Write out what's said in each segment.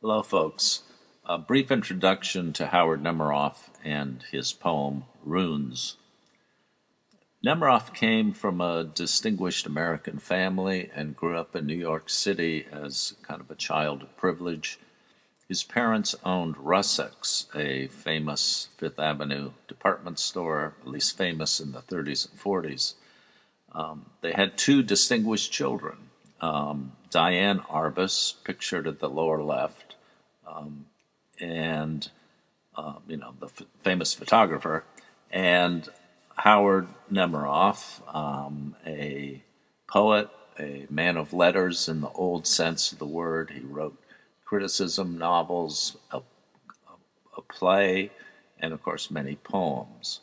Hello, folks. A brief introduction to Howard Nemerov and his poem, Runes. Nemerov came from a distinguished American family and grew up in New York City as kind of a child of privilege. His parents owned Russack's, a famous Fifth Avenue department store, at least famous in the 30s and 40s. They had two distinguished children, Diane Arbus, pictured at the lower left, and the famous photographer, and Howard Nemerov, a poet, a man of letters in the old sense of the word. He wrote criticism novels, a play, and of course many poems.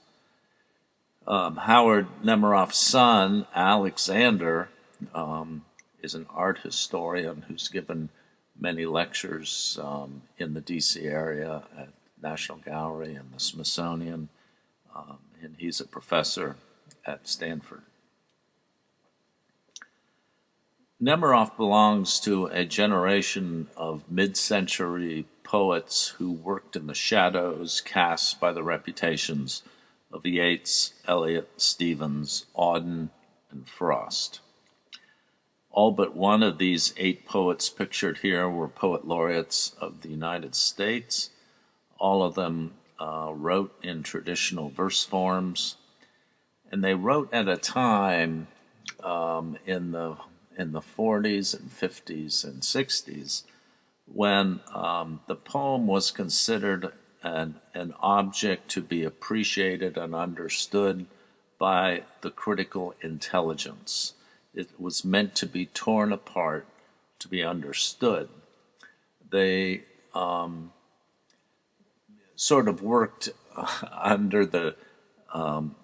Howard Nemerov's son, Alexander, is an art historian who's given many lectures in the D.C. area at National Gallery and the Smithsonian, and he's a professor at Stanford. Nemerov belongs to a generation of mid-century poets who worked in the shadows cast by the reputations of Yeats, Eliot, Stevens, Auden, and Frost. All but one of these 8 poets pictured here were poet laureates of the United States. All of them wrote in traditional verse forms, and they wrote at a time in the 40s and 50s and 60s when the poem was considered an object to be appreciated and understood by the critical intelligence. It was meant to be torn apart, to be understood. They sort of worked under the, or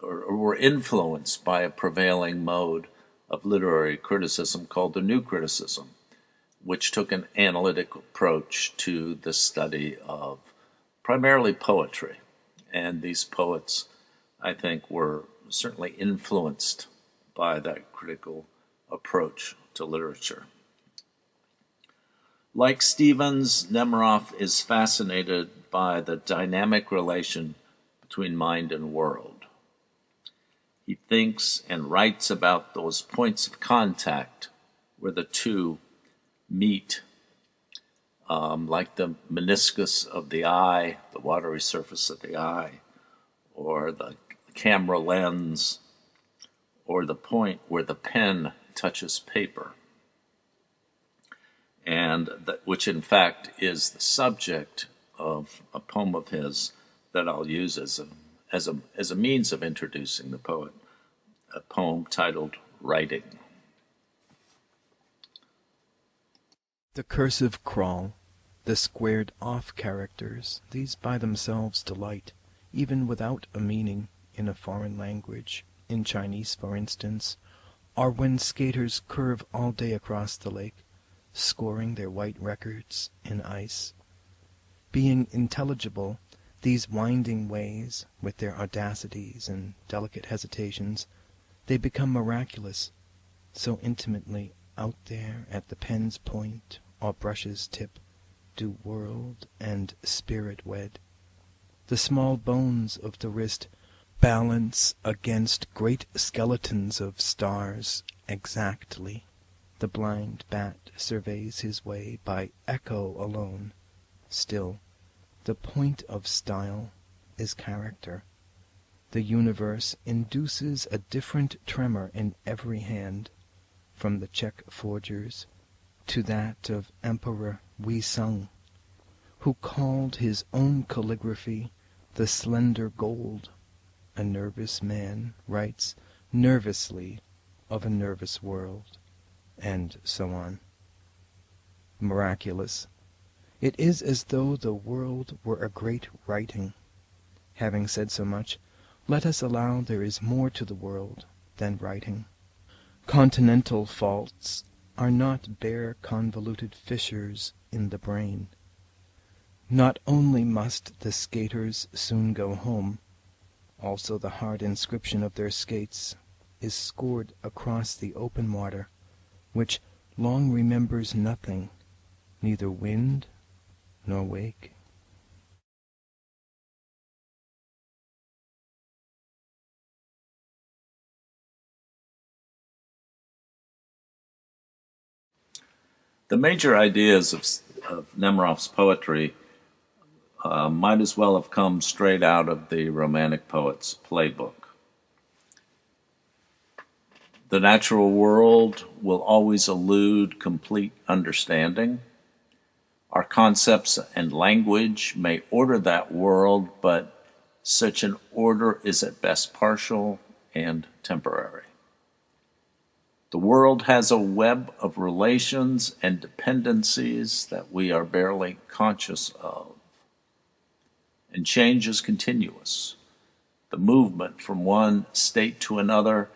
were influenced by a prevailing mode of literary criticism called the New Criticism, which took an analytic approach to the study of primarily poetry. And these poets, I think, were certainly influenced by that critical approach to literature. Like Stevens, Nemerov is fascinated by the dynamic relation between mind and world. He thinks and writes about those points of contact where the two meet, like the meniscus of the eye, the watery surface of the eye, or the camera lens, or the point where the pen touches paper, and which in fact is the subject of a poem of his that I'll use as a means of introducing the poet, a poem titled Writing. The cursive crawl, the squared-off characters, these by themselves delight, even without a meaning in a foreign language. In Chinese, for instance, are when skaters curve all day across the lake, scoring their white records in ice. Being intelligible, these winding ways, with their audacities and delicate hesitations, they become miraculous, so intimately out there at the pen's point or brush's tip do world and spirit wed. The small bones of the wrist balance against great skeletons of stars exactly. The blind bat surveys his way by echo alone. Still, the point of style is character. The universe induces a different tremor in every hand, from the Czech forger's to that of Emperor Wei Sung, who called his own calligraphy the slender gold. A nervous man writes nervously of a nervous world, and so on. Miraculous. It is as though the world were a great writing. Having said so much, let us allow there is more to the world than writing. Continental faults are not bare convoluted fissures in the brain. Not only must the skaters soon go home, also the hard inscription of their skates is scored across the open water, which long remembers nothing neither wind nor wake. The major ideas of Nemerov's poetry might as well have come straight out of the Romantic poet's playbook. The natural world will always elude complete understanding. Our concepts and language may order that world, but such an order is at best partial and temporary. The world has a web of relations and dependencies that we are barely conscious of. And change is continuous. The movement from one state to another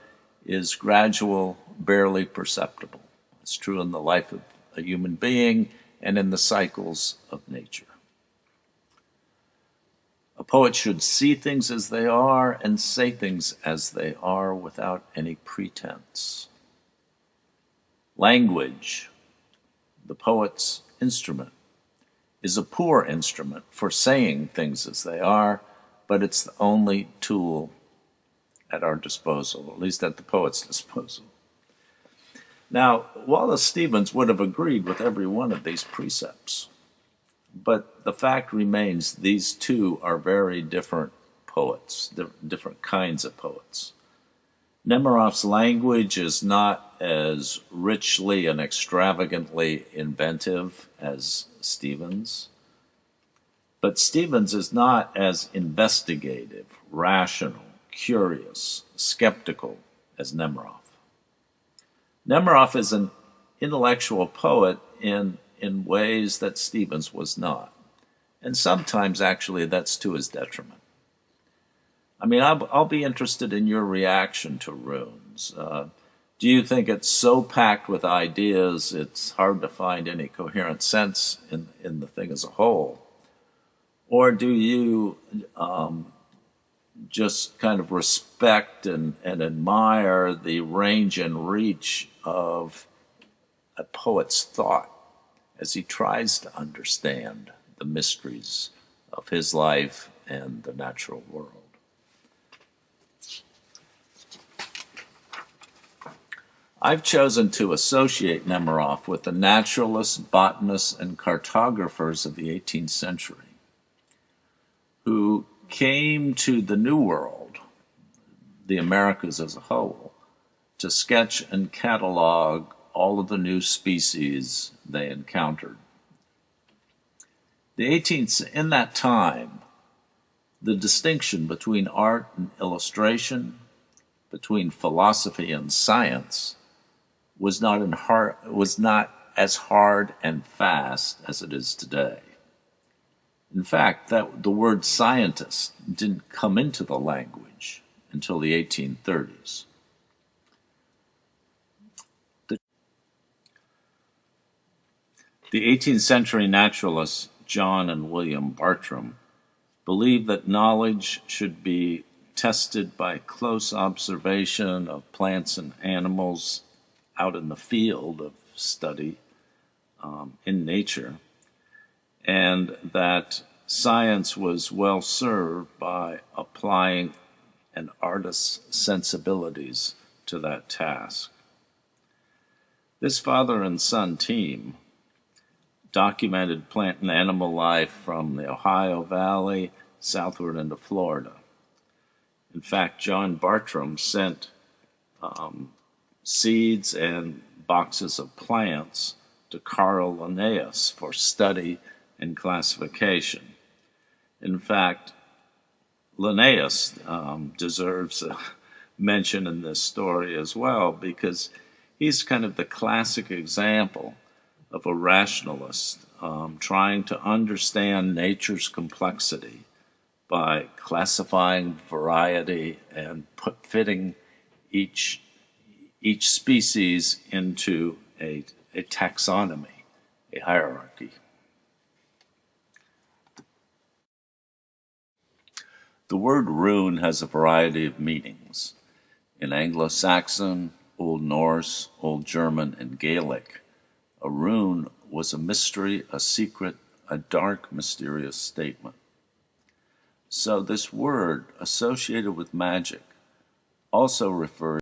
is gradual, barely perceptible. It's true in the life of a human being and in the cycles of nature. A poet should see things as they are and say things as they are without any pretense. Language, the poet's instrument, is a poor instrument for saying things as they are, but it's the only tool at our disposal, at least at the poet's disposal. Now, Wallace Stevens would have agreed with every one of these precepts, but the fact remains these two are very different poets, different kinds of poets. Nemerov's language is not as richly and extravagantly inventive as Stevens, but Stevens is not as investigative, rational, curious, skeptical as Nemerov. Nemerov is an intellectual poet in ways that Stevens was not, and sometimes actually that's to his detriment. I mean, I'll be interested in your reaction to runes. Do you think it's so packed with ideas it's hard to find any coherent sense in the thing as a whole? Or do you just kind of respect and admire the range and reach of a poet's thought as he tries to understand the mysteries of his life and the natural world? I've chosen to associate Nemerov with the naturalists, botanists, and cartographers of the 18th century, who came to the New World, the Americas as a whole, to sketch and catalog all of the new species they encountered. In that time, the distinction between art and illustration, between philosophy and science, was not as hard and fast as it is today. In fact, the word scientist didn't come into the language until the 1830s. The 18th century naturalists John and William Bartrim believed that knowledge should be tested by close observation of plants and animals out in the field of study in nature, and that science was well served by applying an artist's sensibilities to that task. This father and son team documented plant and animal life from the Ohio Valley southward into Florida. In fact, John Bartrim sent seeds and boxes of plants to Carl Linnaeus for study and classification. In fact, Linnaeus deserves a mention in this story as well, because he's kind of the classic example of a rationalist trying to understand nature's complexity by classifying variety and fitting each species into a taxonomy, a hierarchy. The word rune has a variety of meanings. In Anglo-Saxon, Old Norse, Old German, and Gaelic, a rune was a mystery, a secret, a dark, mysterious statement. So this word, associated with magic, also refers